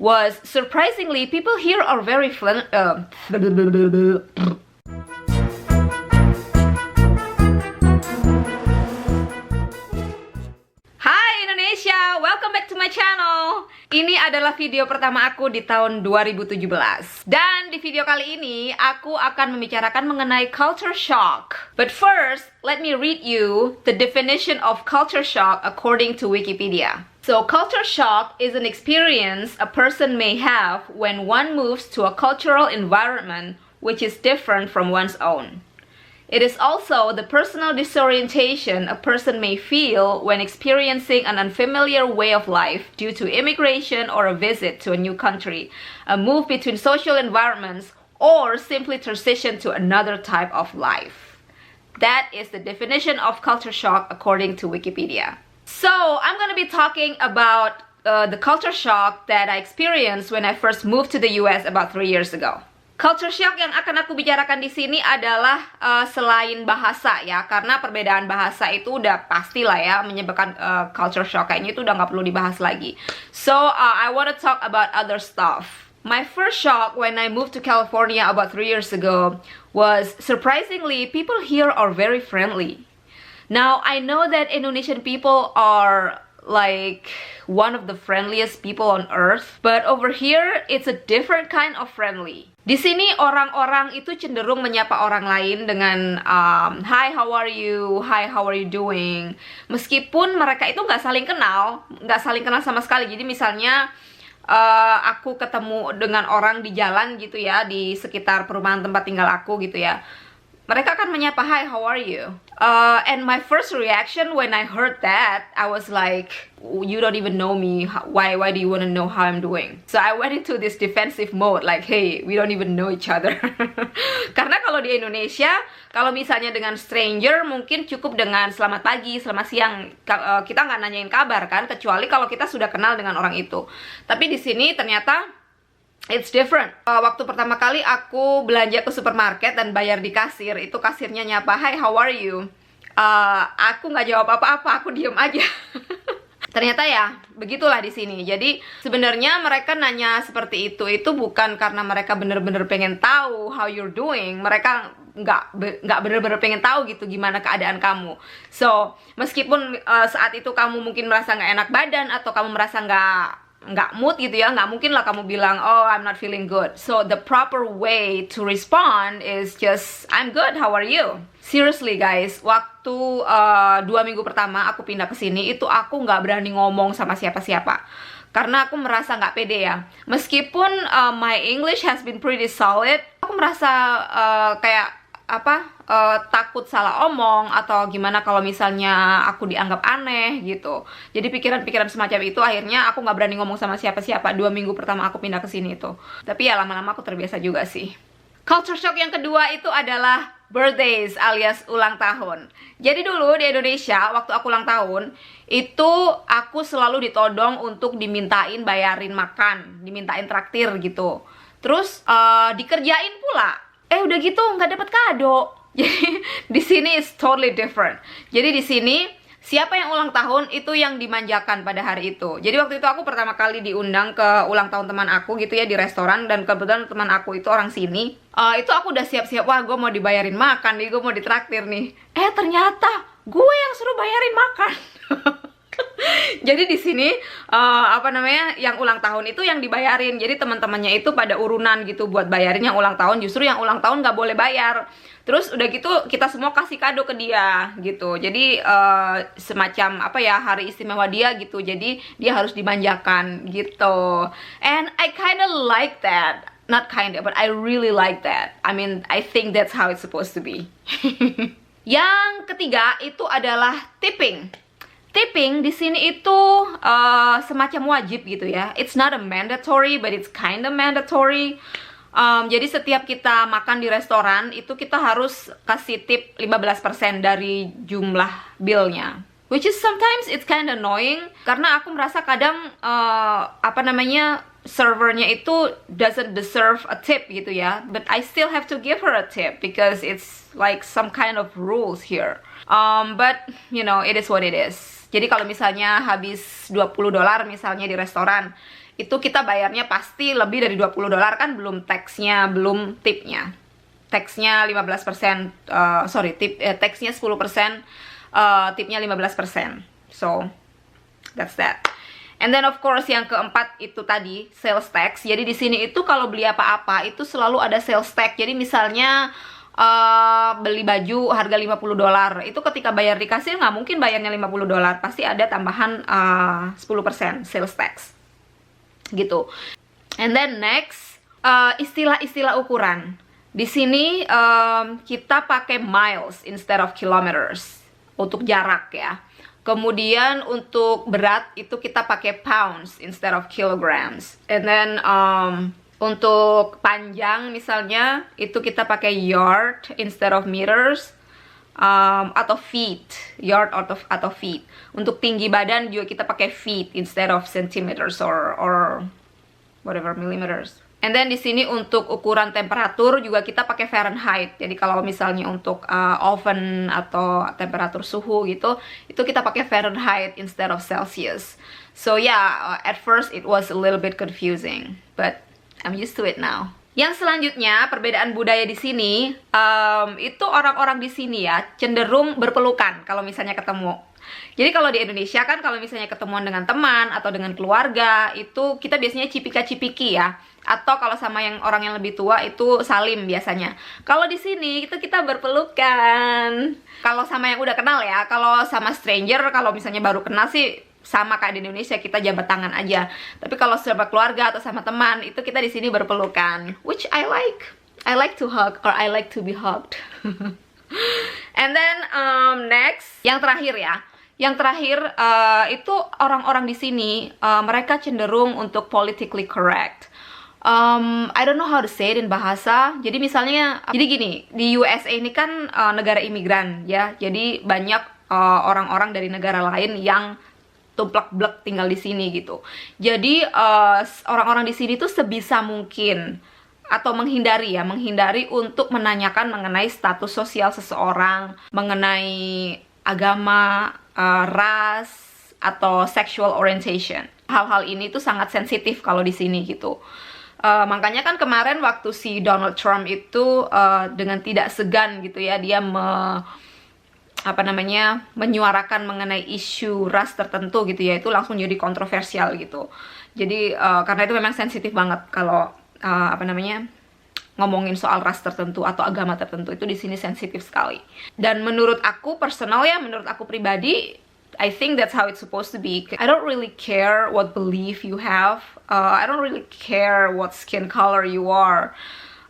was surprisingly people here are very Hai Indonesia, welcome back to my channel. Ini adalah video pertama aku di tahun 2017. Dan di video kali ini aku akan membicarakan mengenai culture shock. But first, let me read you the definition of culture shock according to Wikipedia. So, culture shock is an experience a person may have when one moves to a cultural environment which is different from one's own. It is also the personal disorientation a person may feel when experiencing an unfamiliar way of life due to immigration or a visit to a new country, a move between social environments, or simply transition to another type of life. That is the definition of culture shock according to Wikipedia. So, I'm going to be talking about the culture shock that I experienced when I first moved to the US about 3 years ago. Culture shock yang akan aku bicarakan di sini adalah selain bahasa ya, karena perbedaan bahasa itu udah pastilah ya menyebabkan culture shock, kayaknya itu udah nggak perlu dibahas lagi. So I want to talk about other stuff. My first shock when I moved to California about 3 years ago was surprisingly people here are very friendly. Now I know that Indonesian people are like one of the friendliest people on earth, but over here it's a different kind of friendly. Di sini orang-orang itu cenderung menyapa orang lain dengan hi, how are you? Hi, how are you doing? Meskipun mereka itu nggak saling kenal sama sekali. Jadi misalnya aku ketemu dengan orang di jalan gitu ya, di sekitar perumahan tempat tinggal aku gitu ya, mereka akan menyapa, hi, how are you? And my first reaction when I heard that, I was like, you don't even know me. Why do you want to know how I'm doing? So I went into this defensive mode, like, hey, we don't even know each other. Karena kalau di Indonesia, kalau misalnya dengan stranger, mungkin cukup dengan selamat pagi, selamat siang. Kita nggak nanyain kabar kan, kecuali kalau kita sudah kenal dengan orang itu. Tapi di sini ternyata it's different. Waktu pertama kali aku belanja ke supermarket dan bayar di kasir, itu kasirnya nyapa, hi, how are you? Aku nggak jawab apa-apa, aku diem aja. Ternyata ya, begitulah di sini. Jadi sebenarnya mereka nanya seperti itu bukan karena mereka bener-bener pengen tahu how you're doing. Mereka nggak bener-bener pengen tahu gitu gimana keadaan kamu. So, meskipun saat itu kamu mungkin merasa nggak enak badan atau kamu merasa nggak mood gitu ya, nggak mungkin lah kamu bilang, oh, I'm not feeling good. So the proper way to respond is just, I'm good, how are you? Seriously guys, waktu 2 minggu pertama aku pindah ke sini, itu aku nggak berani ngomong sama siapa-siapa karena aku merasa nggak pede ya. Meskipun my English has been pretty solid, aku merasa takut salah omong atau gimana kalau misalnya aku dianggap aneh gitu. Jadi pikiran-pikiran semacam itu akhirnya aku nggak berani ngomong sama siapa-siapa 2 minggu pertama aku pindah ke sini itu. Tapi ya lama-lama aku terbiasa juga sih. Culture shock yang kedua itu adalah birthdays alias ulang tahun. Jadi dulu di Indonesia waktu aku ulang tahun itu aku selalu ditodong untuk dimintain bayarin makan, dimintain traktir gitu. Terus dikerjain pula. Udah gitu nggak dapat kado. Jadi di sini is totally different. Jadi di sini siapa yang ulang tahun itu yang dimanjakan pada hari itu. Jadi waktu itu aku pertama kali diundang ke ulang tahun teman aku gitu ya di restoran, dan kebetulan teman aku itu orang sini. Itu aku udah siap-siap, wah gue mau dibayarin makan nih, gue mau ditraktir nih. Ternyata gue yang suruh bayarin makan. Jadi di sini yang ulang tahun itu yang dibayarin. Jadi teman-temannya itu pada urunan gitu buat bayarin yang ulang tahun. Justru yang ulang tahun nggak boleh bayar. Terus udah gitu kita semua kasih kado ke dia gitu. Jadi semacam hari istimewa dia gitu. Jadi dia harus dimanjakan gitu. And I kinda like that. Not kinda, but I really like that. I mean, I think that's how it's supposed to be. Yang ketiga itu adalah tipping. Tipping di sini itu semacam wajib gitu ya. It's not a mandatory, but it's kind of mandatory. Jadi setiap kita makan di restoran itu kita harus kasih tip 15% dari jumlah billnya. Which is sometimes it's kind of annoying karena aku merasa kadang servernya itu doesn't deserve a tip gitu ya. But I still have to give her a tip because it's like some kind of rules here. But you know, it is what it is. Jadi kalau misalnya habis $20 misalnya di restoran, itu kita bayarnya pasti lebih dari $20 kan, belum taxnya, belum tipnya. Taxnya 15%, taxnya 10%, tipnya 15%. So, that's that. And then of course yang keempat itu tadi sales tax. Jadi di sini itu kalau beli apa-apa itu selalu ada sales tax. Jadi misalnya beli baju harga $50, itu ketika bayar di kasir nggak mungkin bayarnya $50, pasti ada tambahan 10% sales tax gitu. And then next, istilah-istilah ukuran. Di sini kita pakai miles instead of kilometers untuk jarak ya. Kemudian untuk berat itu kita pakai pounds instead of kilograms. And then untuk panjang misalnya itu kita pakai yard instead of meters, atau feet, yard atau feet. Untuk tinggi badan juga kita pakai feet instead of centimeters or whatever millimeters. And then di sini untuk ukuran temperatur juga kita pakai Fahrenheit. Jadi kalau misalnya untuk oven atau temperatur suhu gitu, itu kita pakai Fahrenheit instead of Celsius. So yeah, at first it was a little bit confusing, but I'm used to it now. Yang selanjutnya, perbedaan budaya di sini, itu orang-orang di sini ya cenderung berpelukan kalau misalnya ketemu. Jadi kalau di Indonesia kan kalau misalnya ketemuan dengan teman atau dengan keluarga, itu kita biasanya cipika-cipiki ya. Atau kalau sama yang orang yang lebih tua itu salim biasanya. Kalau di sini itu kita berpelukan. Kalau sama yang udah kenal ya, kalau sama stranger, kalau misalnya baru kenal sih sama kayak di Indonesia, kita jabat tangan aja. Tapi kalau sama keluarga atau sama teman, itu kita di sini berpelukan, which I like. I like to hug or I like to be hugged. And then next, yang terakhir ya. Yang terakhir itu orang-orang di sini mereka cenderung untuk politically correct. I don't know how to say it in bahasa. Jadi misalnya, jadi gini, di USA ini kan negara imigran ya. Jadi banyak orang-orang dari negara lain yang tumplek-blek tinggal di sini gitu. Jadi orang-orang di sini tuh sebisa mungkin atau menghindari untuk menanyakan mengenai status sosial seseorang, mengenai agama, ras, atau sexual orientation. Hal-hal ini tuh sangat sensitif kalau di sini gitu. Makanya kan kemarin waktu si Donald Trump itu dengan tidak segan gitu ya, dia menyuarakan mengenai isu ras tertentu gitu ya, itu langsung jadi kontroversial gitu. Jadi karena itu memang sensitif banget kalau ngomongin soal ras tertentu atau agama tertentu, itu di sini sensitif sekali. Dan menurut aku personal ya, menurut aku pribadi, I think that's how it's supposed to be. I don't really care what belief you have. I don't really care what skin color you are.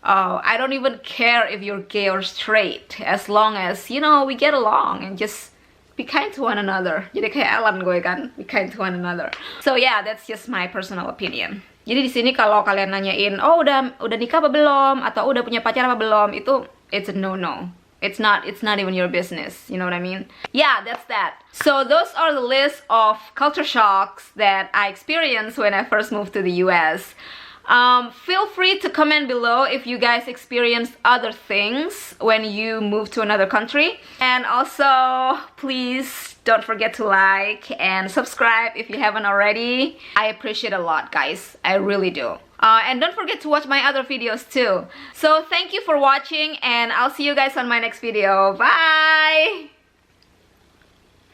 I don't even care if you're gay or straight, as long as, you know, we get along and just be kind to one another. Jadi kayak Ellen gue kan, be kind to one another. So yeah, that's just my personal opinion. Jadi di sini kalau kalian nanyain, oh udah nikah apa belum, atau udah punya pacar apa belum, itu it's a no-no. It's not even your business, you know what I mean? Yeah, that's that. So those are the list of culture shocks that I experienced when I first moved to the US. Feel free to comment below if you guys experienced other things when you move to another country. And also, please don't forget to like and subscribe if you haven't already. I appreciate a lot, guys. I really do. And don't forget to watch my other videos too. So thank you for watching, and I'll see you guys on my next video. Bye!